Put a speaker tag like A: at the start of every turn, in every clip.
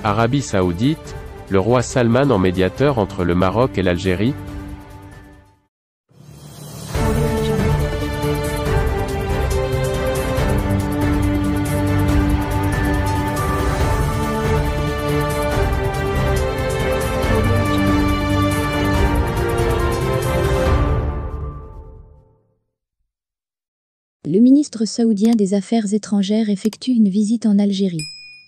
A: Arabie Saoudite, le roi Salman en médiateur entre le Maroc et l'Algérie.
B: Le ministre saoudien des Affaires étrangères effectue une visite en Algérie.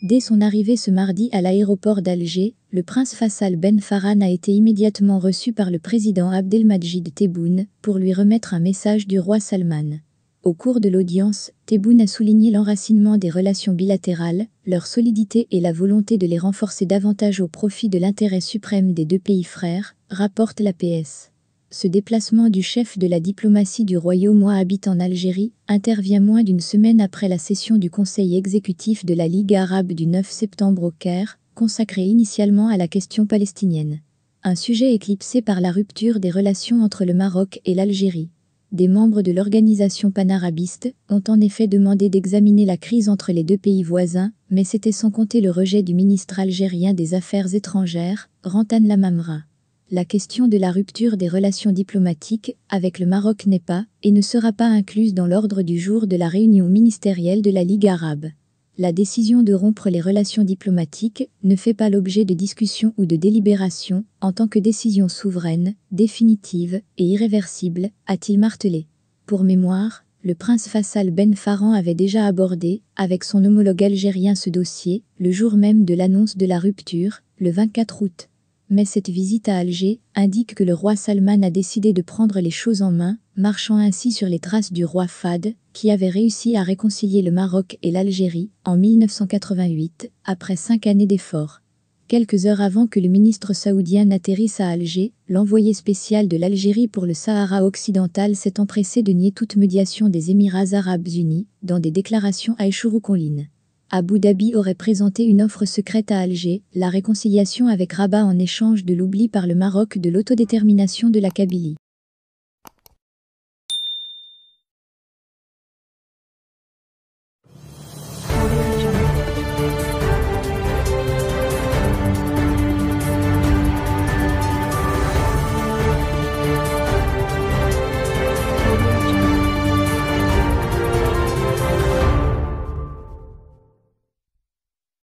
B: Dès son arrivée ce mardi à l'aéroport d'Alger, le prince Faisal Ben Farhan a été immédiatement reçu par le président Abdelmadjid Tebboune pour lui remettre un message du roi Salman. Au cours de l'audience, Tebboune a souligné l'enracinement des relations bilatérales, leur solidité et la volonté de les renforcer davantage au profit de l'intérêt suprême des deux pays frères, rapporte l'APS. Ce déplacement du chef de la diplomatie du royaume wahhabite en Algérie intervient moins d'une semaine après la session du Conseil exécutif de la Ligue arabe du 9 septembre au Caire, consacrée initialement à la question palestinienne. Un sujet éclipsé par la rupture des relations entre le Maroc et l'Algérie. Des membres de l'organisation panarabiste ont en effet demandé d'examiner la crise entre les deux pays voisins, mais c'était sans compter le rejet du ministre algérien des Affaires étrangères, Rantan Lamamra. La question de la rupture des relations diplomatiques avec le Maroc n'est pas et ne sera pas incluse dans l'ordre du jour de la réunion ministérielle de la Ligue arabe. La décision de rompre les relations diplomatiques ne fait pas l'objet de discussion ou de délibération en tant que décision souveraine, définitive et irréversible, a-t-il martelé. Pour mémoire, le prince Faisal Ben Farhan avait déjà abordé, avec son homologue algérien ce dossier, le jour même de l'annonce de la rupture, le 24 août. Mais cette visite à Alger indique que le roi Salman a décidé de prendre les choses en main, marchant ainsi sur les traces du roi Fahd, qui avait réussi à réconcilier le Maroc et l'Algérie en 1988, après 5 années d'efforts. Quelques heures avant que le ministre saoudien n'atterrisse à Alger, l'envoyé spécial de l'Algérie pour le Sahara occidental s'est empressé de nier toute médiation des Émirats arabes unis, dans des déclarations à Échouroukonline. Abu Dhabi aurait présenté une offre secrète à Alger, la réconciliation avec Rabat en échange de l'oubli par le Maroc de l'autodétermination de la Kabylie.